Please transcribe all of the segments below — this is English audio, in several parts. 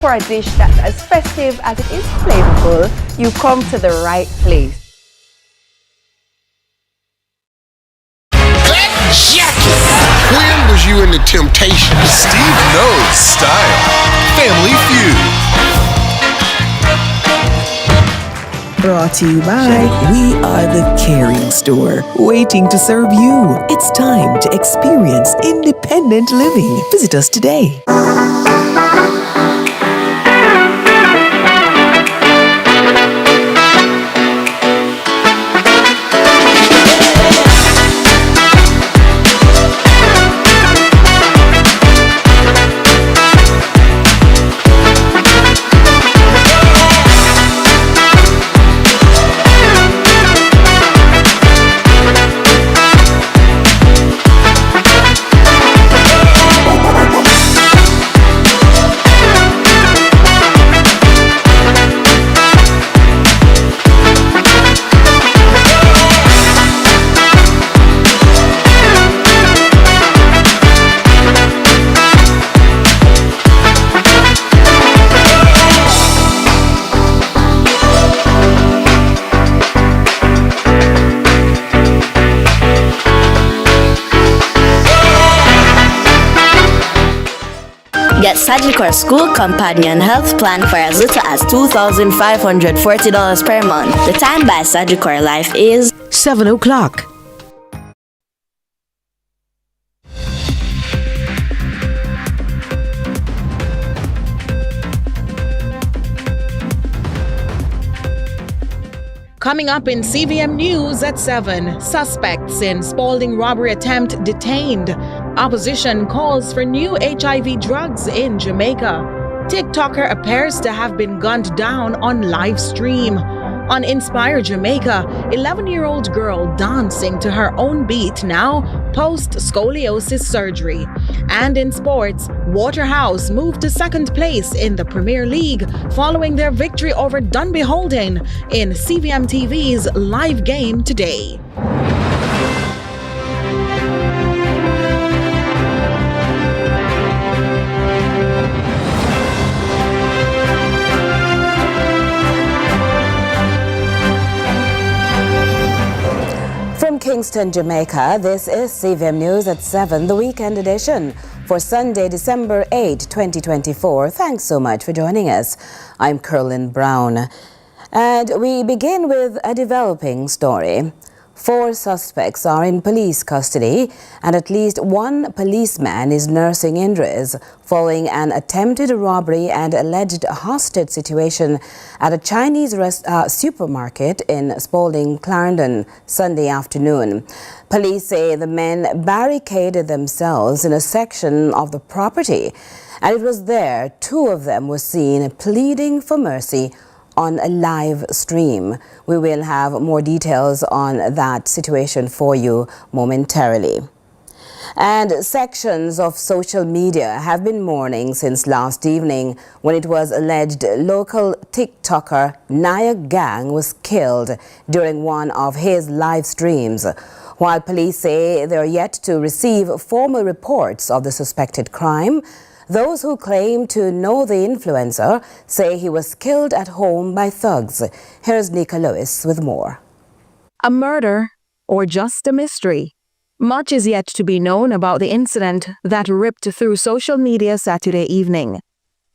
For a dish that's as festive as it is flavorful, you come to the right place. That jacket! When was you into Temptation? Steve knows style. Family Feud. Brought to you by We Are the Caring Store, waiting to serve you. It's time to experience independent living. Visit us today. Get Sagicor School Companion Health Plan for as little as $2,540 per month. The time by Sagicor Life is 7 o'clock. Coming up in CVM News at 7, suspects in Spalding robbery attempt detained. Opposition calls for new HIV drugs in Jamaica. TikToker appears to have been gunned down on live stream. On Inspire Jamaica, 11-year-old girl dancing to her own beat now post-scoliosis surgery. And in sports, Waterhouse moved to second place in the Premier League following their victory over Dunbeholden in CVM TV's live game today. From Kingston, Jamaica, this is CVM News at 7, the weekend edition for Sunday, December 8, 2024. Thanks so much for joining us. I'm Curlin Brown. And we begin with a developing story. 4 suspects are in police custody and at least 1 policeman is nursing injuries following an attempted robbery and alleged hostage situation at a Chinese supermarket in Spalding, Clarendon, Sunday afternoon. Police say the men barricaded themselves in a section of the property, and it was there 2 of them were seen pleading for mercy on a live stream. We will have more details on that situation for you momentarily. And sections of social media have been mourning since last evening when it was alleged local TikToker Neika Gang was killed during one of his live streams. While police say they are yet to receive formal reports of the suspected crime, those who claim to know the influencer say he was killed at home by thugs. Here's Neika with more. A murder or just a mystery? Much is yet to be known about the incident that ripped through social media Saturday evening.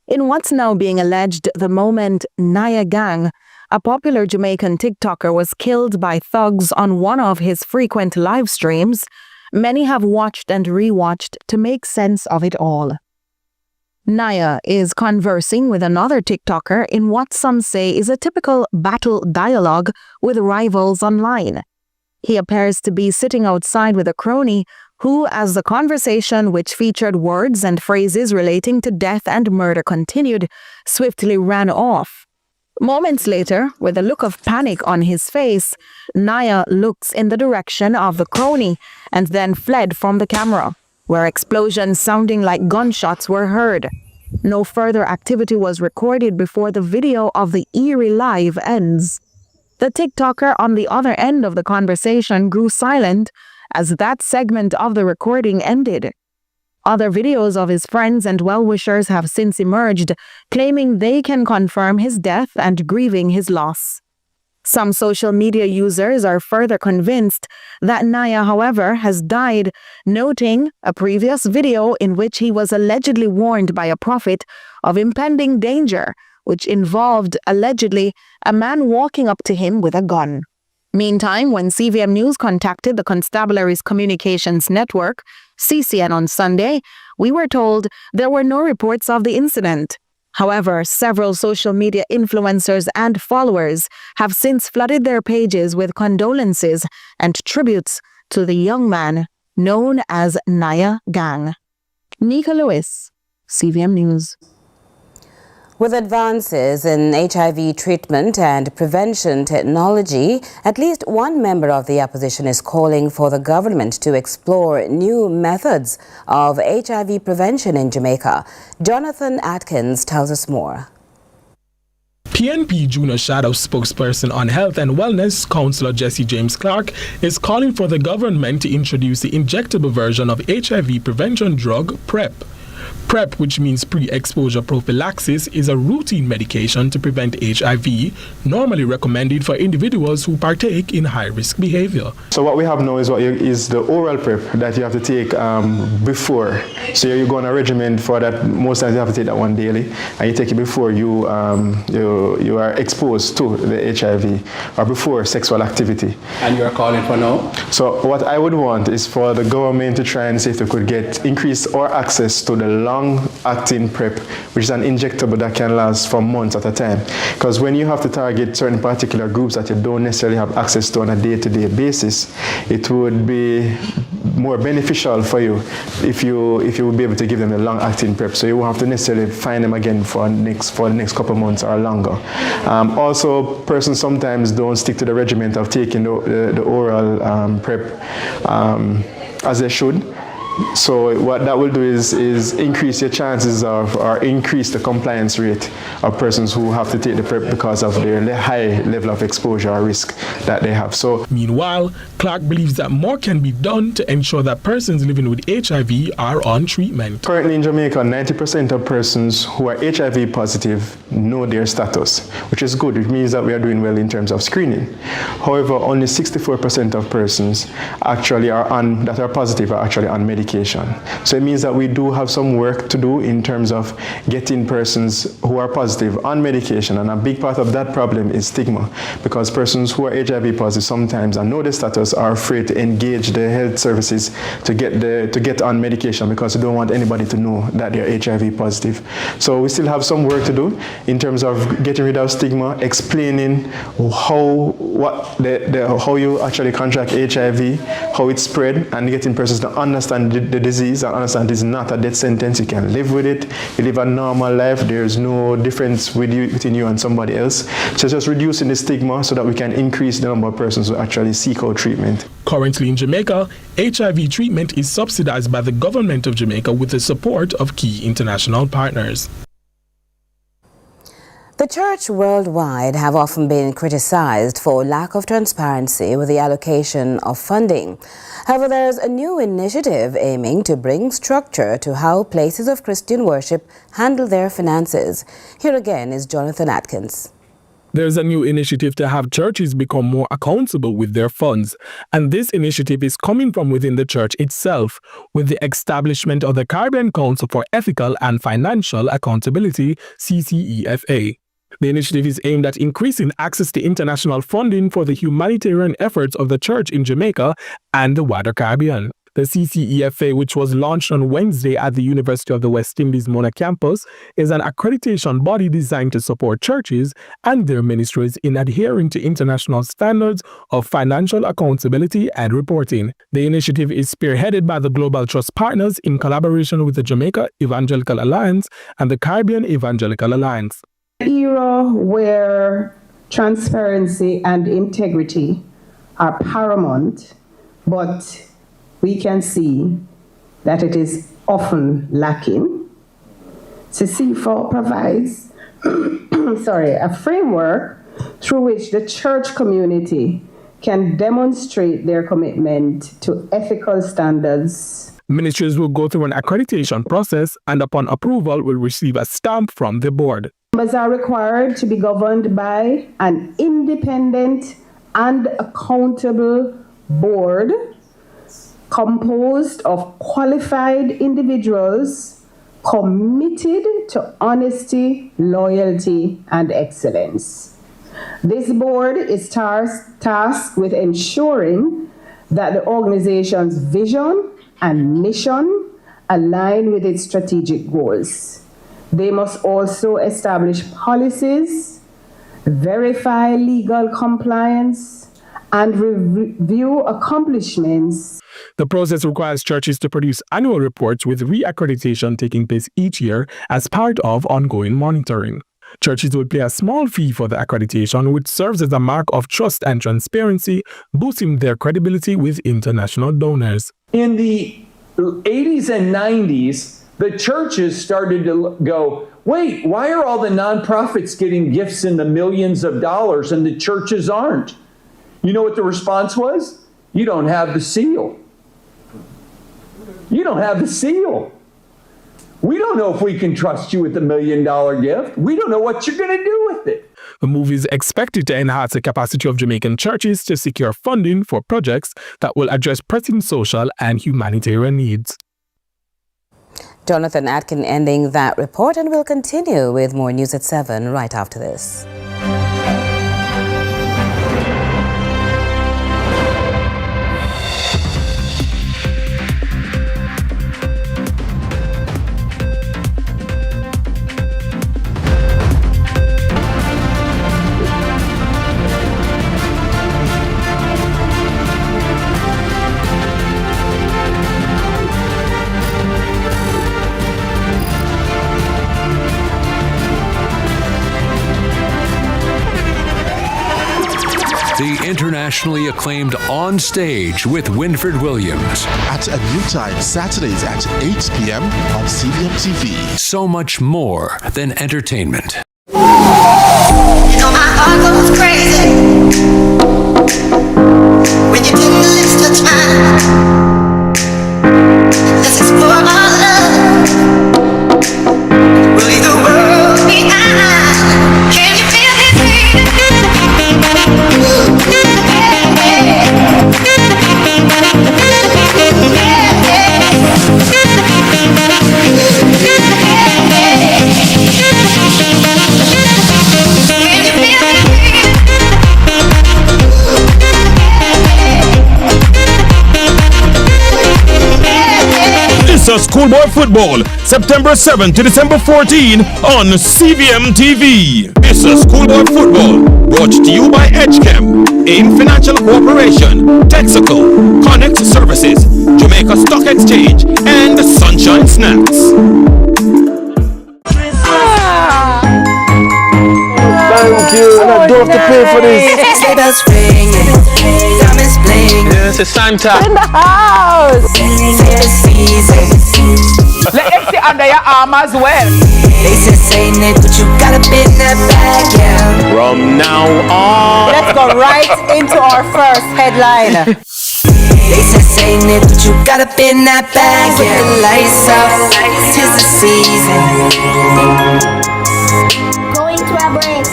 In what's now being alleged the moment Neika Gang, a popular Jamaican TikToker was killed by thugs on one of his frequent live streams, many have watched and rewatched to make sense of it all. Neika is conversing with another TikToker in what some say is a typical battle dialogue with rivals online. He appears to be sitting outside with a crony who, as the conversation, which featured words and phrases relating to death and murder continued, swiftly ran off. Moments later, with a look of panic on his face, Neika looks in the direction of the crony and then fled from the camera, where explosions sounding like gunshots were heard. No further activity was recorded before the video of the eerie live ends. The TikToker on the other end of the conversation grew silent as that segment of the recording ended. Other videos of his friends and well-wishers have since emerged, claiming they can confirm his death and grieving his loss. Some social media users are further convinced that Naya, however, has died, noting a previous video in which he was allegedly warned by a prophet of impending danger, which involved, allegedly, a man walking up to him with a gun. Meantime, when CVM News contacted the Constabulary's Communications Network, CCN, on Sunday, we were told there were no reports of the incident. However, several social media influencers and followers have since flooded their pages with condolences and tributes to the young man known as Naya Gang. Neika Lewis, CVM News. With advances in HIV treatment and prevention technology, at least one member of the opposition is calling for the government to explore new methods of HIV prevention in Jamaica. Jonathan Atkins tells us more. PNP Junior Shadow Spokesperson on Health and Wellness, Councillor Jesse James Clark, is calling for the government to introduce the injectable version of HIV prevention drug PrEP. PrEP, which means pre-exposure prophylaxis, is a routine medication to prevent HIV, normally recommended for individuals who partake in high-risk behavior. So what we have now is the oral PrEP that you have to take before. So you go on a regimen for that. Most times you have to take that one daily, and you take it before you are exposed to the HIV or before sexual activity. And you are calling for now? So what I would want is for the government to try and see if they could get increase or access to the long-acting PrEP, which is an injectable that can last for months at a time. Because when you have to target certain particular groups that you don't necessarily have access to on a day-to-day basis, it would be more beneficial for you if you would be able to give them a long-acting PrEP. So you won't have to necessarily find them again for the next couple months or longer. Also, persons sometimes don't stick to the regimen of taking the oral PrEP as they should. So what that will do is increase your chances of, or increase the compliance rate of persons who have to take the PrEP because of their high level of exposure or risk that they have. So, meanwhile, Clark believes that more can be done to ensure that persons living with HIV are on treatment. Currently in Jamaica, 90% of persons who are HIV positive know their status, which is good. It means that we are doing well in terms of screening. However, only 64% of persons actually that are positive are actually on medication. So it means that we do have some work to do in terms of getting persons who are positive on medication, and a big part of that problem is stigma, because persons who are HIV positive sometimes and know the status are afraid to engage the health services to get on medication because they don't want anybody to know that they are HIV positive. So we still have some work to do in terms of getting rid of stigma, explaining how you actually contract HIV, how it's spread, and getting persons to understand the disease and understand it's not a death sentence. You can live with it. You live a normal life. There's no difference between you and somebody else. So it's just reducing the stigma so that we can increase the number of persons who actually seek out treatment. Currently in Jamaica, HIV treatment is subsidized by the government of Jamaica with the support of key international partners. The church worldwide have often been criticized for lack of transparency with the allocation of funding. However, there's a new initiative aiming to bring structure to how places of Christian worship handle their finances. Here again is Jonathan Atkins. There's a new initiative to have churches become more accountable with their funds, and this initiative is coming from within the church itself, with the establishment of the Caribbean Council for Ethical and Financial Accountability, CCEFA. The initiative is aimed at increasing access to international funding for the humanitarian efforts of the church in Jamaica and the wider Caribbean. The CCEFA, which was launched on Wednesday at the University of the West Indies Mona campus, is an accreditation body designed to support churches and their ministries in adhering to international standards of financial accountability and reporting. The initiative is spearheaded by the Global Trust Partners in collaboration with the Jamaica Evangelical Alliance and the Caribbean Evangelical Alliance. Era where transparency and integrity are paramount, but we can see that it is often lacking. CCEFA provides a framework through which the church community can demonstrate their commitment to ethical standards. Ministries will go through an accreditation process and upon approval will receive a stamp from the board. Members are required to be governed by an independent and accountable board composed of qualified individuals committed to honesty, loyalty, and excellence. This board is tasked with ensuring that the organization's vision and mission align with its strategic goals. They must also establish policies, verify legal compliance, and review accomplishments. The process requires churches to produce annual reports with re-accreditation taking place each year as part of ongoing monitoring. Churches will pay a small fee for the accreditation, which serves as a mark of trust and transparency, boosting their credibility with international donors. In the 80s and 90s, the churches started to go, wait, why are all the nonprofits getting gifts in the millions of dollars and the churches aren't? You know what the response was? You don't have the seal. You don't have the seal. We don't know if we can trust you with $1 million gift. We don't know what you're going to do with it. The move is expected to enhance the capacity of Jamaican churches to secure funding for projects that will address pressing social and humanitarian needs. Jonathan Atkins ending that report, and we'll continue with more news at 7 right after this. The internationally acclaimed On Stage with Winfred Williams. At a new time, Saturdays at 8 p.m. on CVM TV. So much more than entertainment. You know my heart goes crazy when you take the list of time. Let's explore our love. We'll leave the world behind. Can you feel me breathing? It's schoolboy football, September 7 to December 14 on CVM TV. It's schoolboy football, brought to you by EdgeChem, AIM Financial Corporation, Texaco, Connect Services, Jamaica Stock Exchange, and Sunshine Snacks. Thank you, and I don't have to pay for this. Sleigh bells ringing, diamonds bling. Yes, it's Santa. In the house. Favorite season. Let it sit under your arm as well. They said saying it, but you got a bit in that bag, yeah. From now on. Let's go right into our first headline. They said saying it, but you got a bit in that bag, yeah. With the lights out, 'tis the season. Going to a break.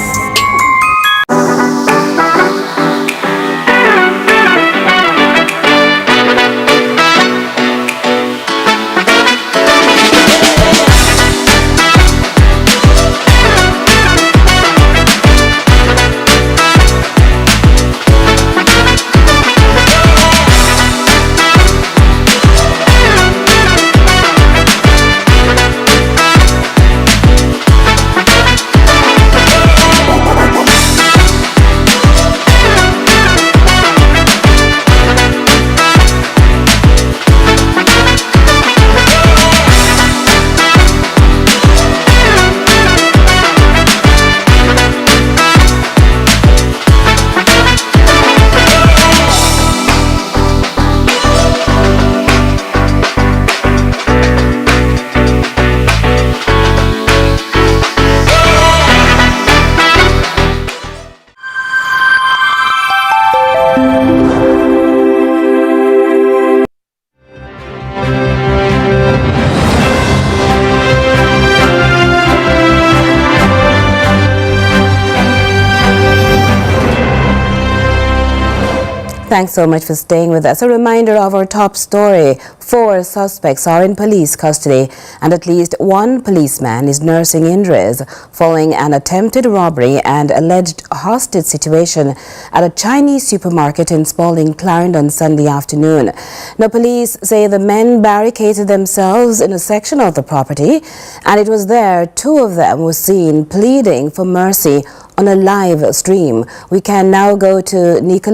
Thanks so much for staying with us. A reminder of our top story. 4 suspects are in police custody and at least 1 policeman is nursing injuries following an attempted robbery and alleged hostage situation at a Chinese supermarket in Spalding, Clarendon, Sunday afternoon. Now, police say the men barricaded themselves in a section of the property, and it was there 2 of them were seen pleading for mercy on a live stream. We can now go to Neika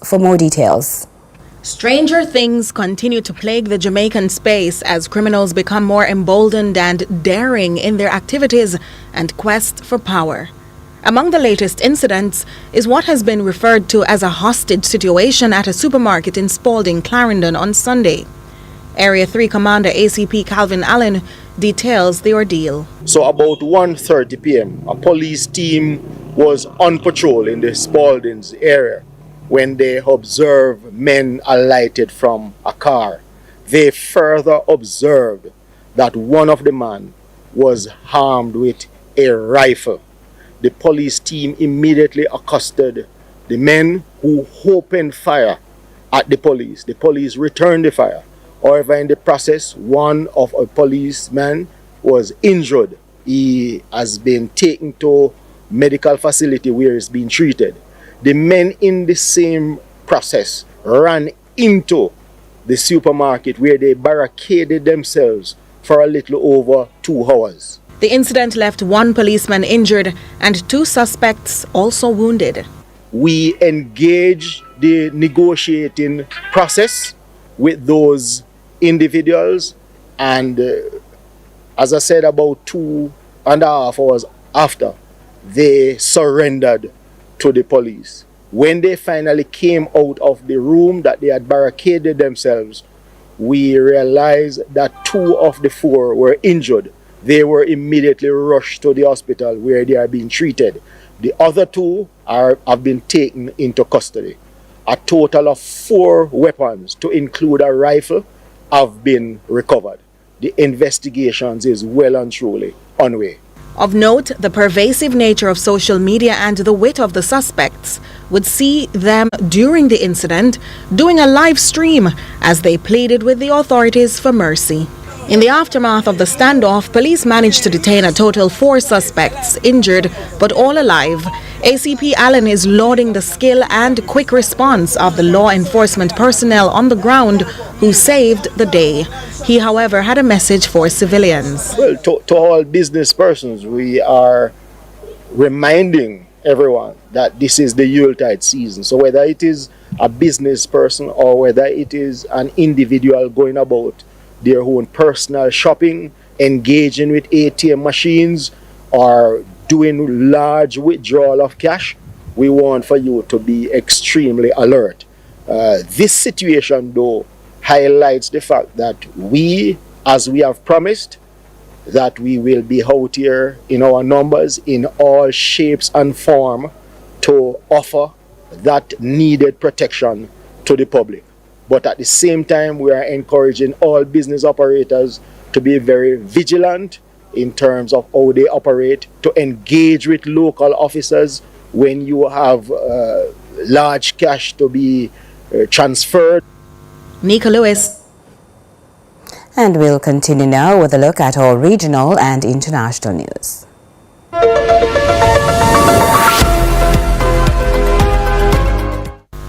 for more details. Stranger things continue to plague the Jamaican space as criminals become more emboldened and daring in their activities and quest for power. Among the latest incidents is what has been referred to as a hostage situation at a supermarket in Spalding, Clarendon on Sunday. Area 3 Commander ACP Calvin Allen details the ordeal. So about 1:30 p.m., a police team was on patrol in the Spalding's area when they observed men alighted from a car. They further observed that one of the men was armed with a rifle. The police team immediately accosted the men who opened fire at the police. The police returned the fire. However, in the process, one of a policeman was injured. He has been taken to medical facility where he's being treated. The men in the same process ran into the supermarket where they barricaded themselves for a little over 2 hours. The incident left 1 policeman injured and 2 suspects also wounded. We engaged the negotiating process with those individuals, and as I said, about 2.5 hours after, they surrendered to the police. When they finally came out of the room that they had barricaded themselves, we realized that 2 of the 4 were injured. They were immediately rushed to the hospital where they are being treated. The other 2 have been taken into custody. A total of 4 weapons, to include a rifle, have been recovered. The investigations is well and truly on way. Of note, the pervasive nature of social media and the wit of the suspects would see them during the incident doing a live stream as they pleaded with the authorities for mercy. In the aftermath of the standoff, police managed to detain a total 4 suspects, injured but all alive. ACP Allen is lauding the skill and quick response of the law enforcement personnel on the ground who saved the day. He, however, had a message for civilians. Well, to all business persons, we are reminding everyone that this is the Yuletide season. So whether it is a business person or whether it is an individual going about their own personal shopping, engaging with ATM machines, or doing large withdrawal of cash, we want for you to be extremely alert. This situation, though, highlights the fact that we, as we have promised, that we will be out here in our numbers in all shapes and form to offer that needed protection to the public. But at the same time, we are encouraging all business operators to be very vigilant in terms of how they operate, to engage with local officers when you have large cash to be transferred. Neika Lewis. And we'll continue now with a look at all regional and international news.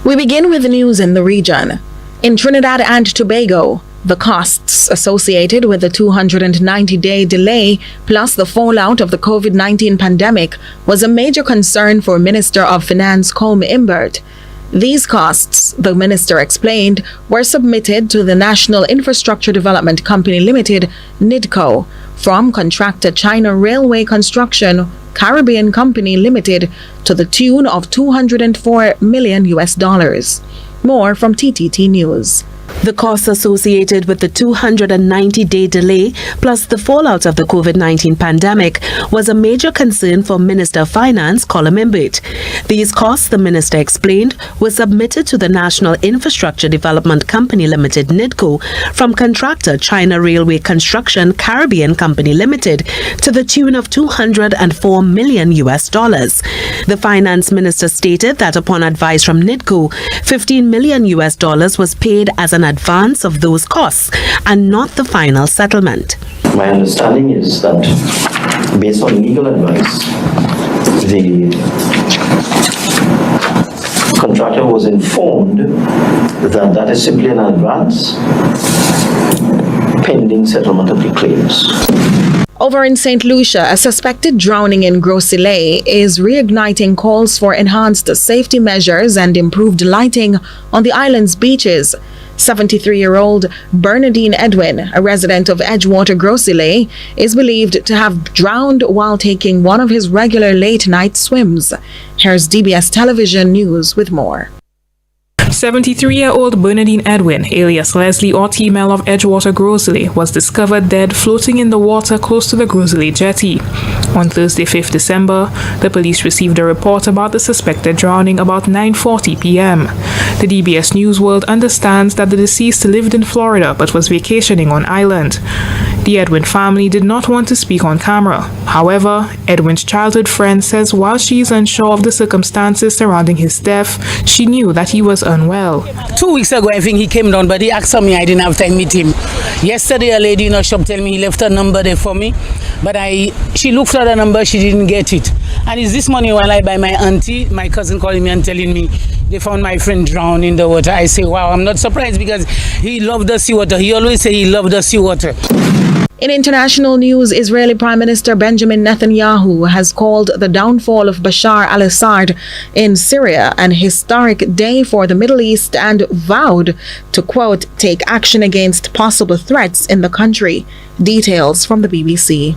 We begin with the news in the region. In Trinidad and Tobago, the costs associated with the 290-day delay plus the fallout of the COVID-19 pandemic was a major concern for Minister of Finance Colm Imbert. These costs, the minister explained, were submitted to the National Infrastructure Development Company Limited, NIDCO, from contractor China Railway Construction Caribbean Company Limited to the tune of $204 million. More from TTT News. The costs associated with the 290-day delay plus the fallout of the COVID-19 pandemic was a major concern for Minister of Finance Colm Imbert. These costs, the minister explained, were submitted to the National Infrastructure Development Company Limited (NIDCO) from contractor China Railway Construction Caribbean Company Limited to the tune of $204 million. The finance minister stated that upon advice from NIDCO, $15 million was paid as an advance of those costs and not the final settlement. My understanding is that based on legal advice, the contractor was informed that that is simply an advance pending settlement of the claims. Over in St. Lucia, a suspected drowning in Gros-Islet is reigniting calls for enhanced safety measures and improved lighting on the island's beaches. 73-year-old Bernadine Edwin, a resident of Edgewater, Gros-Islet, is believed to have drowned while taking one of his regular late-night swims. Here's DBS Television News with more. 73-year-old Bernadine Edwin, alias Leslie or T-Mel of Edgewater, Gros-Islet, was discovered dead floating in the water close to the Gros-Islet jetty. On Thursday, 5th December, the police received a report about the suspected drowning about 9:40 p.m. The DBS News World understands that the deceased lived in Florida but was vacationing on island. The Edwin family did not want to speak on camera. However, Edwin's childhood friend says while she is unsure of the circumstances surrounding his death, she knew that he was unwell. 2 weeks ago, I think he came down, but he asked me, I didn't have time to meet him. Yesterday, a lady in a shop told me he left a number there for me, but she looked for the number, she didn't get it. And it's this morning while I buy my auntie, my cousin calling me and telling me they found my friend drowned in the water. I say, wow, I'm not surprised because he loved the seawater. He always say he loved the seawater. In international news, Israeli Prime Minister Benjamin Netanyahu has called the downfall of Bashar al-Assad in Syria an historic day for the Middle East and vowed to, quote, take action against possible threats in the country. Details from the BBC.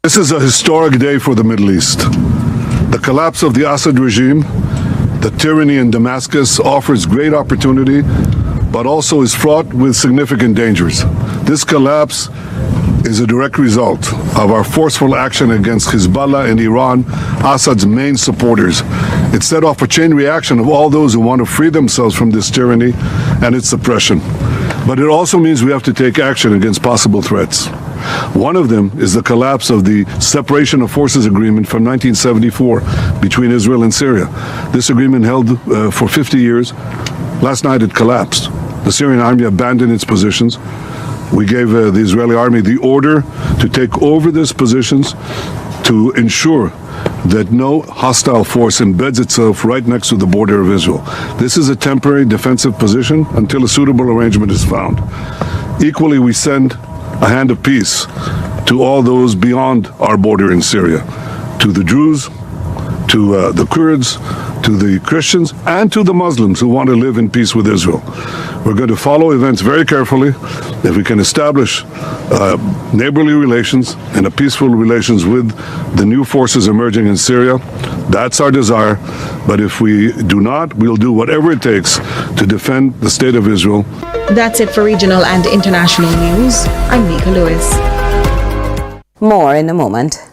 This is a historic day for the Middle East. The collapse of the Assad regime, the tyranny in Damascus, offers great opportunity, but also is fraught with significant dangers. This collapse is a direct result of our forceful action against Hezbollah and Iran, Assad's main supporters. It set off a chain reaction of all those who want to free themselves from this tyranny and its oppression. But it also means we have to take action against possible threats. One of them is the collapse of the Separation of Forces Agreement from 1974 between Israel and Syria. This agreement held for 50 years. Last night it collapsed. The Syrian army abandoned its positions. We gave the Israeli army the order to take over these positions to ensure that no hostile force embeds itself right next to the border of Israel. This is a temporary defensive position until a suitable arrangement is found. Equally, we send a hand of peace to all those beyond our border in Syria, to the Jews, to the Kurds, to the Christians, and to the Muslims who want to live in peace with Israel. We're going to follow events very carefully. If we can establish neighborly relations and a peaceful relations with the new forces emerging in Syria, that's our desire. But if we do not, we'll do whatever it takes to defend the state of Israel. That's it for regional and international news. I'm Neika Lewis. More in a moment.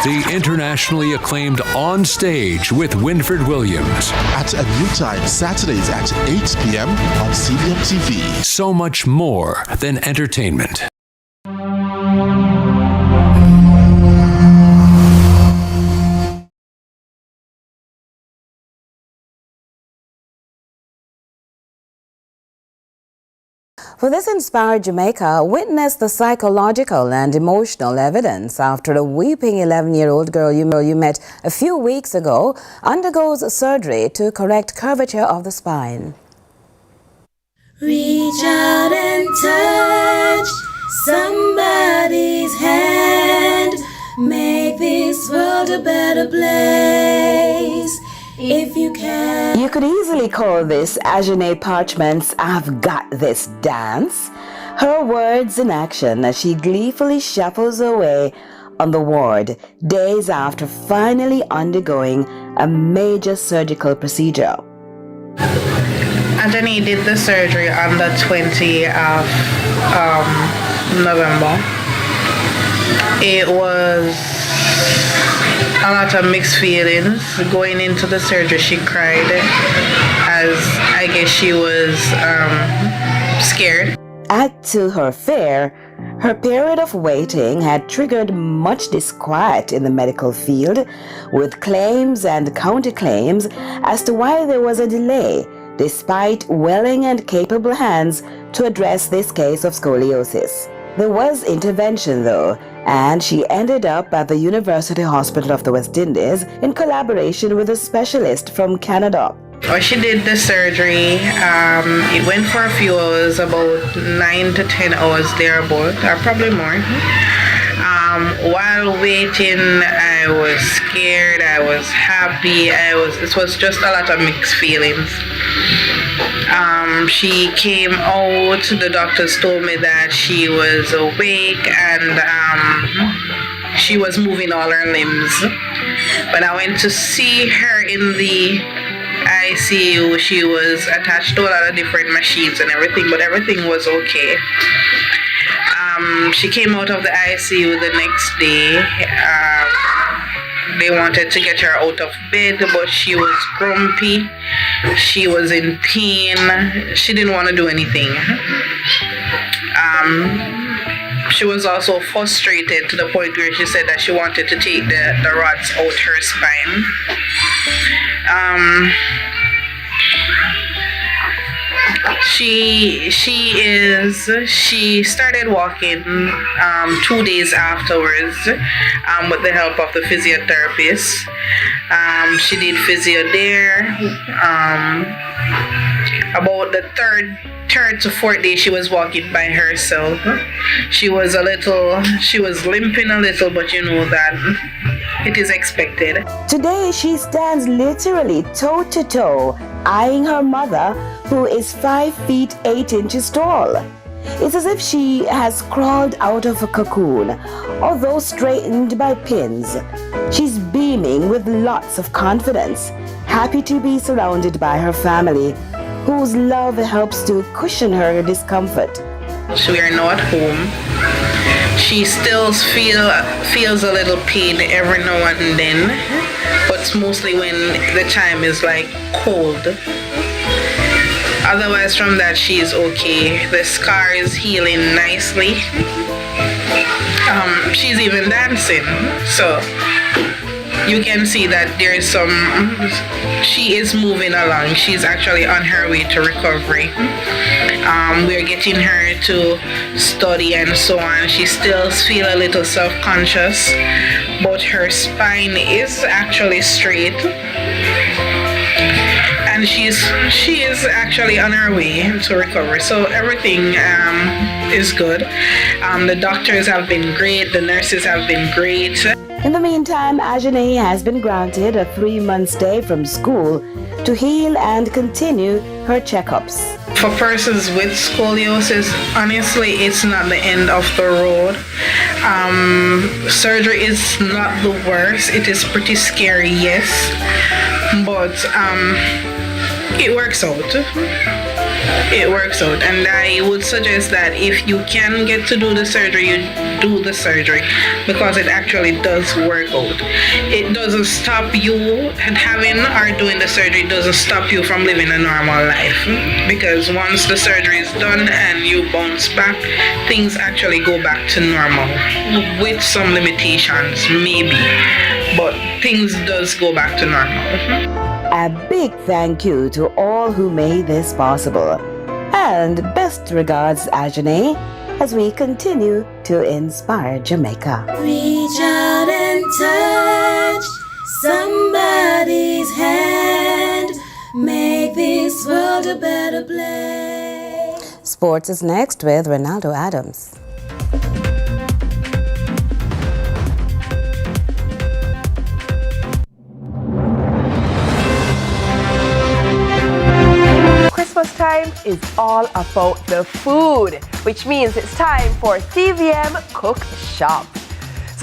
The internationally acclaimed On Stage with Winford Williams. At a new time, Saturdays at 8 p.m. on CVM TV. So much more than entertainment. For this inspired Jamaica, witness the psychological and emotional evidence after a weeping 11-year-old girl you met a few weeks ago undergoes surgery to correct curvature of the spine. Reach out and touch somebody's hand. Make this world a better place. If you can. You could easily call this Ajane Parchment's I've Got This dance. Her words in action as she gleefully shuffles away on the ward days after finally undergoing a major surgical procedure. Anthony did the surgery on the 20th of November. It was a lot of mixed feelings. Going into the surgery, she cried as I guess she was scared. Add to her fear, her period of waiting had triggered much disquiet in the medical field, with claims and counterclaims as to why there was a delay, despite willing and capable hands to address this case of scoliosis. There was intervention though, and she ended up at the University Hospital of the West Indies in collaboration with a specialist from Canada. Well, she did the surgery. It went for a few hours, about 9 to 10 hours thereabout, or probably more. While waiting, I was scared, I was happy, it was just a lot of mixed feelings. She came out, the doctors told me that she was awake and she was moving all her limbs. When I went to see her in the ICU, she was attached to a lot of different machines and everything, but everything was okay. She came out of the ICU the next day. They wanted to get her out of bed, but she was grumpy. She was in pain. She didn't want to do anything. She was also frustrated to the point where she said that she wanted to take the rods out her spine. She started walking 2 days afterwards with the help of the physiotherapist. She did physio there. About the third to fourth day, she was walking by herself. She was limping a little, but you know that it is expected. Today, she stands literally toe to toe, eyeing her mother, who is 5 feet 8 inches tall. It's as if she has crawled out of a cocoon, although straightened by pins. She's beaming with lots of confidence, happy to be surrounded by her family, whose love helps to cushion her discomfort. We are now at home. She still feels a little pain every now and then, but it's mostly when the time is like cold. Otherwise from that, she's okay. The scar is healing nicely. She's even dancing, so you can see that there is she is moving along. She's actually on her way to recovery. We're getting her to study and so on. She still feels a little self-conscious, but her spine is actually straight. And she is actually on her way to recovery. So everything is good. The doctors have been great. The nurses have been great. In the meantime, Ajane has been granted a 3-month stay from school to heal and continue her checkups. For persons with scoliosis, honestly, it's not the end of the road. Surgery is not the worst. It is pretty scary, yes, but it works out. It works out, and I would suggest that if you can get to do the surgery, you do the surgery, because it actually does work out. It doesn't stop you having or doing the surgery. It doesn't stop you from living a normal life, because once the surgery is done and you bounce back, things actually go back to normal, with some limitations maybe, but things does go back to normal. A big thank you to all who made this possible. And best regards, Ajane, as we continue to inspire Jamaica. Reach out and touch somebody's hand. Make this world a better place. Sports is next with Ronaldo Adams. Christmas time is all about the food, which means it's time for CVM Cook Shop.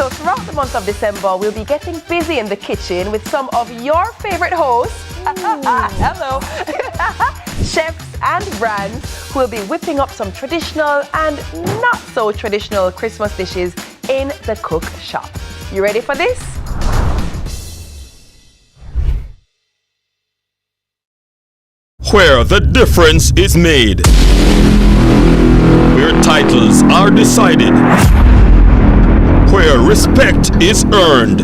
So throughout the month of December, we'll be getting busy in the kitchen with some of your favorite hosts. Hello. Chefs and brands who will be whipping up some traditional and not so traditional Christmas dishes in the cook shop. You ready for this? Where the difference is made, where titles are decided, where respect is earned.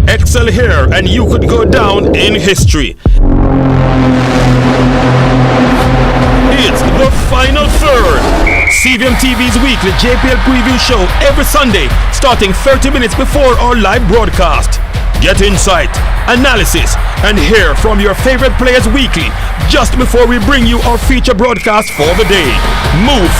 Excel here and you could go down in history. It's the final third. CVM TV's weekly JPL preview show every Sunday, starting 30 minutes before our live broadcast. Get insight, analysis, and hear from your favorite players weekly, just before we bring you our feature broadcast for the day. Move from